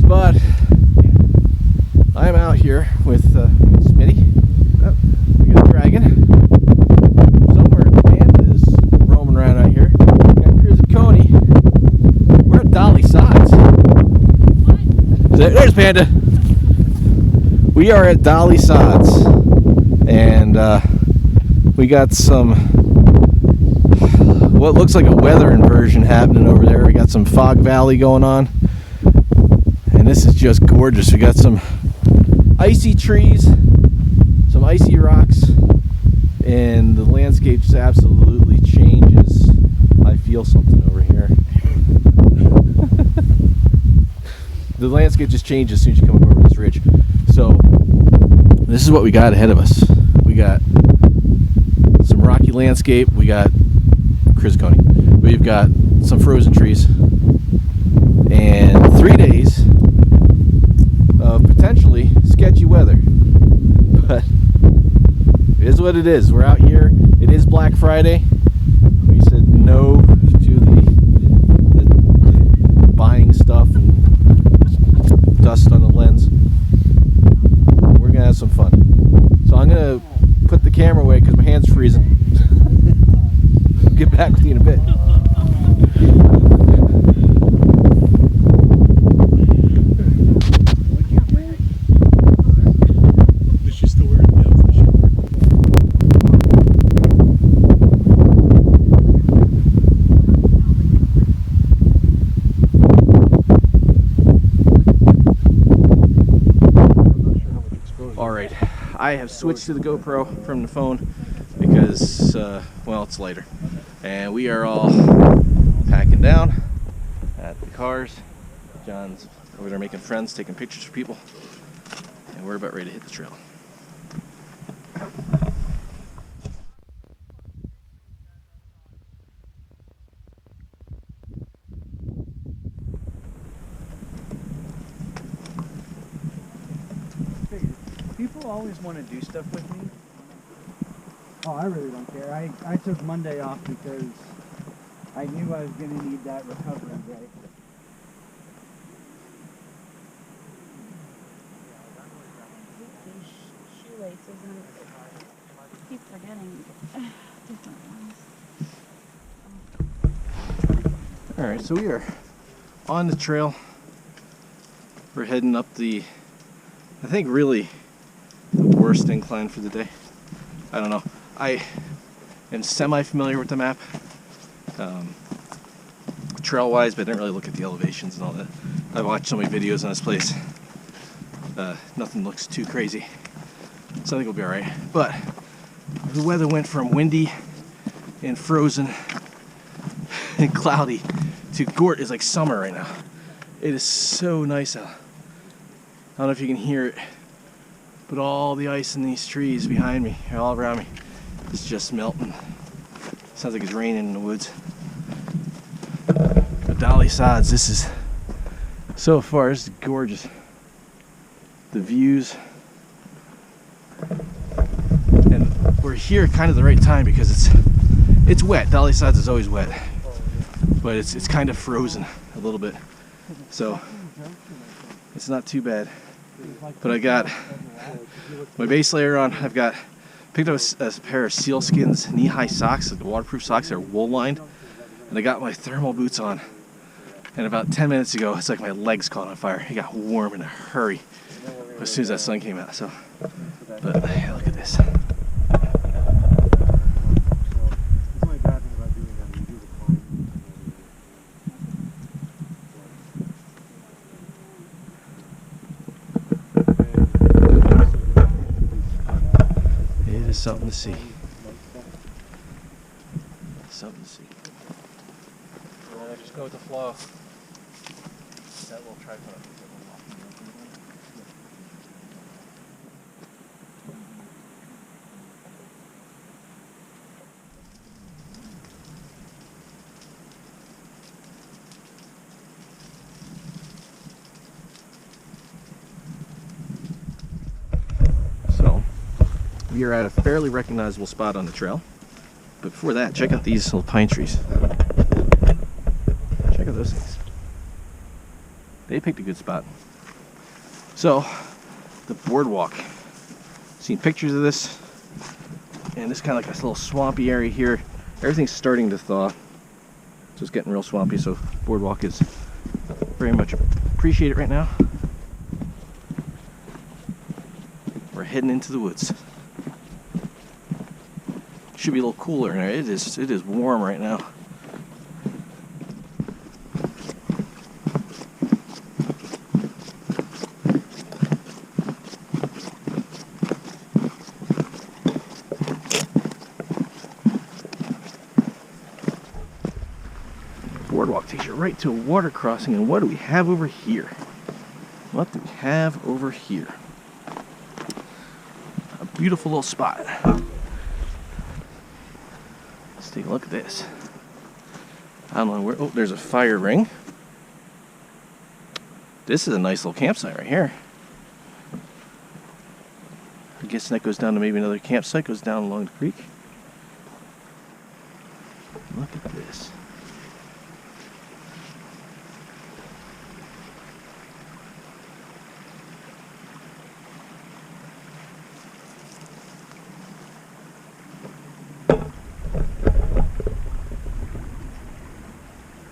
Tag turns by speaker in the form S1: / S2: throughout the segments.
S1: But I'm out here with Smitty. Oh, we got a dragon. Somewhere Panda is roaming around out here. We got KrizAkoni. We're at Dolly Sods. There's Panda. We are at Dolly Sods, and we got some what looks like a weather inversion happening over there. We got some fog valley going on, and this is just gorgeous. We got some icy trees, some icy rocks, and the landscape just absolutely changes. I feel something over here. The landscape just changes as soon as you come up over this ridge. So this is what we got ahead of us. We got some rocky landscape. We got KrizAkoni. We've got some frozen trees, and 3 days of potentially sketchy weather. But it is what it is. We're out here. It is Black Friday. We said no to the buying stuff and dust on the lens. We're gonna have some fun. So I'm gonna put the camera away because my hand's freezing. Get back with you in a bit. Alright, I have switched to the GoPro from the phone because, well, it's lighter. And we are all packing down at the cars. John's over there making friends, taking pictures for people. And we're about ready to hit the trail.
S2: People always want to do stuff with me. Oh, I really don't care. I took Monday off because I knew I was going to need that recovery break.
S3: Shoelaces and I keep forgetting different ones.
S1: Alright, so we are on the trail. We're heading up the, I think, really the worst incline for the day. I don't know. I am semi-familiar with the map, trail-wise, but I didn't really look at the elevations and all that. I watched so many videos on this place. Nothing looks too crazy, so I think we'll be alright. But the weather went from windy and frozen and cloudy to gorgeous. It's like summer right now. It is so nice out. I don't know if you can hear it, but all the ice in these trees behind me, all around me, is just melting. Sounds like it's raining in the woods. The Dolly Sods, this is, so far, this is gorgeous. The views. And we're here kind of the right time because it's wet. Dolly Sods is always wet. But it's kind of frozen a little bit. So it's not too bad. But I got my base layer on. I've picked up a pair of sealskins knee-high socks, the waterproof socks. They're wool-lined, and I got my thermal boots on. And about 10 minutes ago, it's like my legs caught on fire. It got warm in a hurry as soon as that sun came out. So, but hey, look at this. Something to see. Something to see. And then I just go with the flow. That little tripod. We are at a fairly recognizable spot on the trail. But before that, check out these little pine trees. Check out those things. They picked a good spot. So, the boardwalk. Seen pictures of this, and it's kind of like this little swampy area here. Everything's starting to thaw, so it's getting real swampy. So, boardwalk is very much appreciated right now. We're heading into the woods. Should be a little cooler in there. It is warm right now. Boardwalk takes you right to a water crossing, and what do we have over here? What do we have over here? A beautiful little spot. Let's take a look at this. I don't know where. Oh, there's a fire ring. This is a nice little campsite right here. I guess that goes down to maybe another campsite, goes down along the creek. Look at this.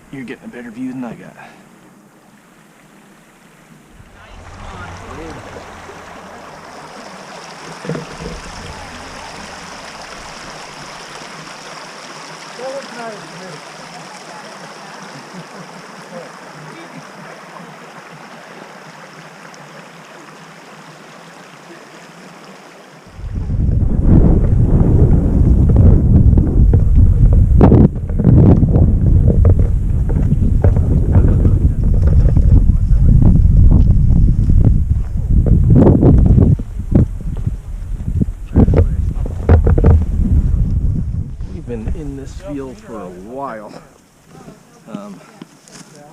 S1: You're getting a better view than I got. Been in this field for a while.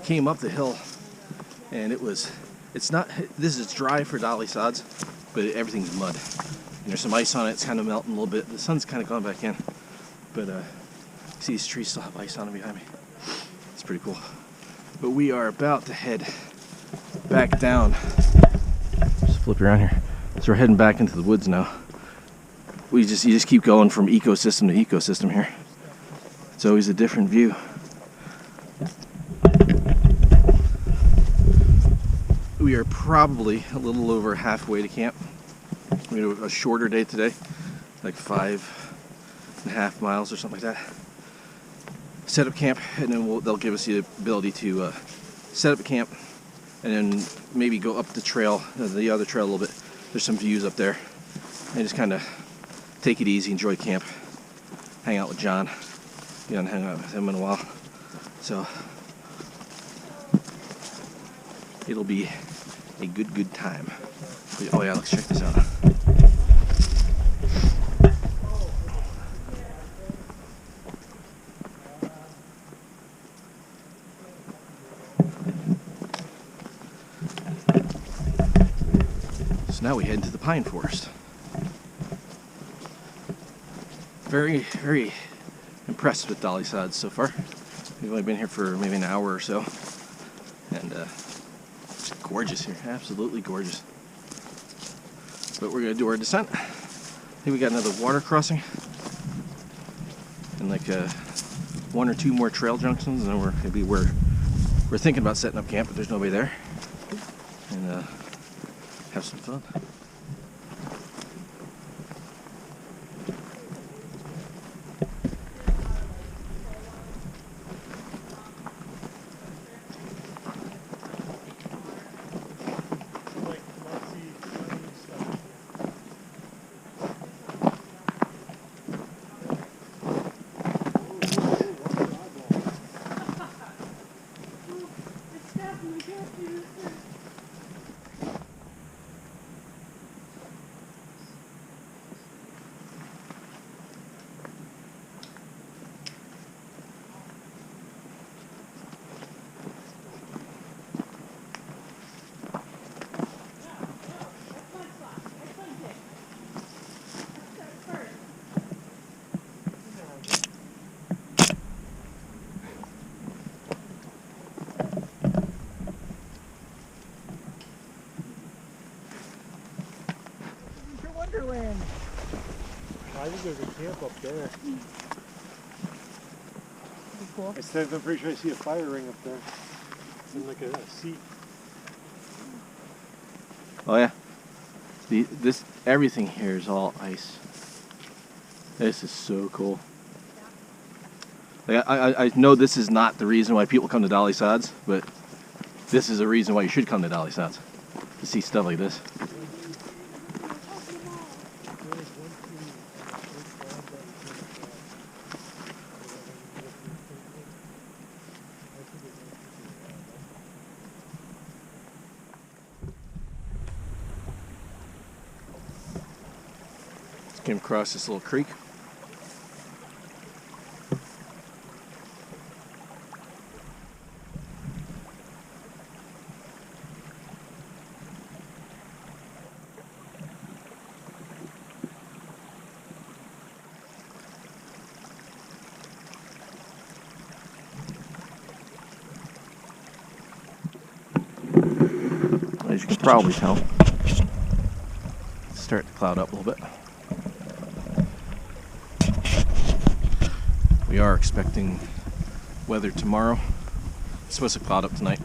S1: Came up the hill, and it's not, this is dry for Dolly Sods, but everything's mud. And there's some ice on it, it's kind of melting a little bit. The sun's kind of gone back in, but see these trees still have ice on them behind me. It's pretty cool. But we are about to head back down. Just flip around here. So we're heading back into the woods now. You just keep going from ecosystem to ecosystem here. It's always a different view. We are probably a little over halfway to camp. We had a shorter day today, like 5.5 miles or something like that. Set up camp, and then they'll give us the ability to set up a camp, and then maybe go up the trail, the other trail a little bit. There's some views up there, and just kind of take it easy, enjoy camp, hang out with John. We haven't hung out with him in a while, so it'll be a good time. Oh yeah, let's check this out. So now we head into the pine forest. Very impressed with Dolly Sods so far. We've only been here for maybe an hour or so, and it's gorgeous here, absolutely gorgeous. But we're gonna do our descent. I think we got another water crossing, and like 1 or 2 more trail junctions, and then we're thinking about setting up camp, but there's nobody there, and have some fun.
S2: think there's a camp up there.
S3: Pretty cool.
S2: I'm pretty sure I see a fire ring up there. It's in like a seat.
S1: Oh yeah. Everything here is all ice. This is so cool. Like, I know this is not the reason why people come to Dolly Sods, but this is a reason why you should come to Dolly Sods, to see stuff like this. Just came across this little creek. As you can probably tell, start to cloud up a little bit. We are expecting weather tomorrow. It's supposed to cloud up tonight,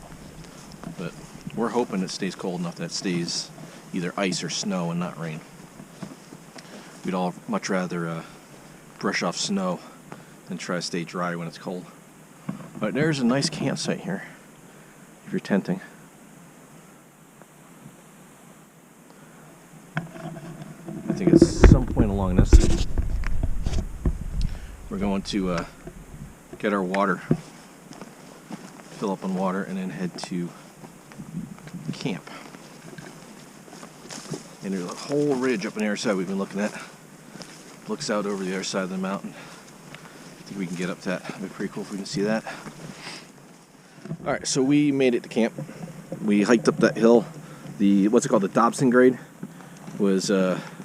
S1: but we're hoping it stays cold enough that it stays either ice or snow and not rain. We'd all much rather brush off snow than try to stay dry when it's cold. But there's a nice campsite here if you're tenting. I think at some point along this, we're going to get our water, fill up on water, and then head to camp. And there's a whole ridge up on the other side we've been looking at. Looks out over the other side of the mountain. I think we can get up to that. It'd be pretty cool if we can see that. Alright, so we made it to camp. We hiked up that hill. What's it called? The Dobson grade was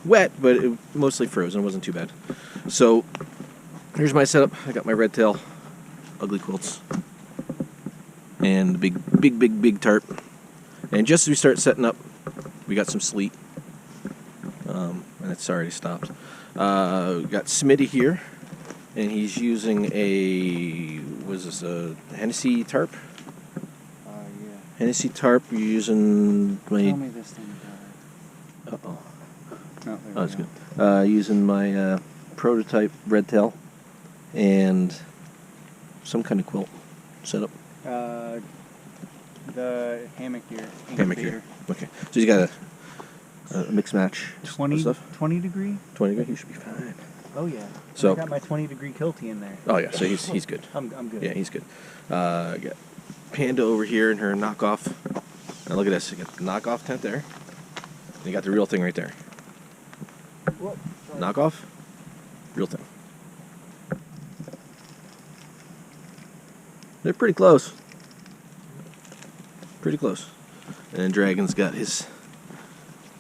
S1: wet, but it mostly frozen. It wasn't too bad. So here's my setup. I got my red tail, ugly quilts, and the big tarp. And just as we start setting up, we got some sleet, and it's already stopped. We got Smitty here, and he's using a Hennessy tarp.
S2: Yeah.
S1: Hennessy tarp. You're using my.
S2: Tell me this thing.
S1: Uh-oh.
S2: No,
S1: Oh, that's good. Using my prototype red tail and some kind of quilt setup.
S2: The hammock here.
S1: Hammock here. Okay. So you got a mix match
S2: 20
S1: stuff.
S2: 20 degree.
S1: 20 degree. You should be fine.
S2: Oh yeah.
S1: So
S2: I got my 20-degree kiltie in there.
S1: Oh yeah. So he's good.
S2: I'm good.
S1: Yeah, he's good. Got Panda over here in her knockoff. Now look at this. You got the knockoff tent there. And you got the real thing right there.
S2: Whoop, sorry.
S1: Knockoff, real thing. They're pretty close. Pretty close. And then Dragon's got his.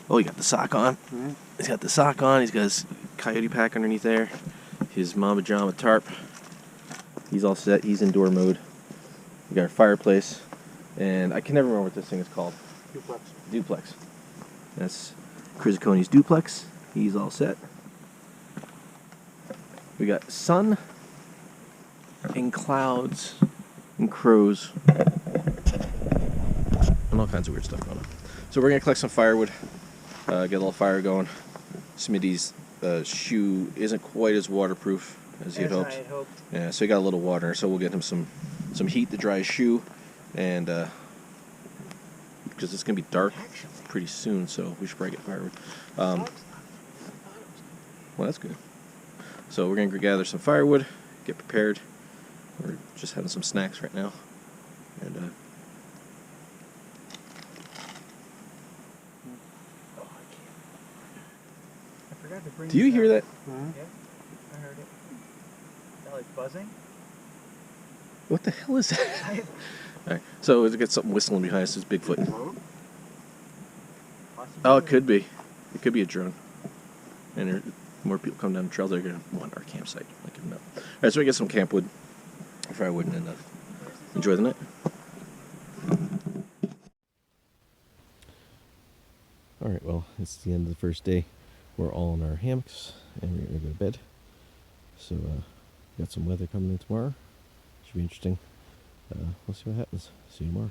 S1: Oh, he got the sock on.
S2: Mm-hmm.
S1: He's got the sock on. He's got his coyote pack underneath there. His Mama Jama tarp. He's all set. He's indoor mode. We got our fireplace. And I can never remember what this thing is called. Duplex. That's KrizAkoni's duplex. He's all set. We got sun and clouds and crows and all kinds of weird stuff going on. So we're gonna collect some firewood, get a little fire going. Smitty's shoe isn't quite as waterproof as he had hoped. Yeah, so he got a little water, so we'll get him some heat to dry his shoe, and because it's gonna be dark pretty soon, so we should probably get firewood. Well, that's good. So we're gonna gather some firewood, get prepared. We're just having some snacks right now, and
S2: I forgot to bring.
S1: do you hear that?
S2: Yep, I heard it. Is that like buzzing?
S1: What the hell is that? All right, so we got something whistling behind us. It's Bigfoot. Oh, it could be. It could be a drone. And there, more people come down the trail, they're going to want our campsite. I can know. All right, so we get some camp wood, firewood, and enjoy the night. All right, well, it's the end of the first day. we're all in our hammocks and we're gonna go to bed. So got some weather coming in tomorrow. Should be interesting. We'll see what happens. See you tomorrow.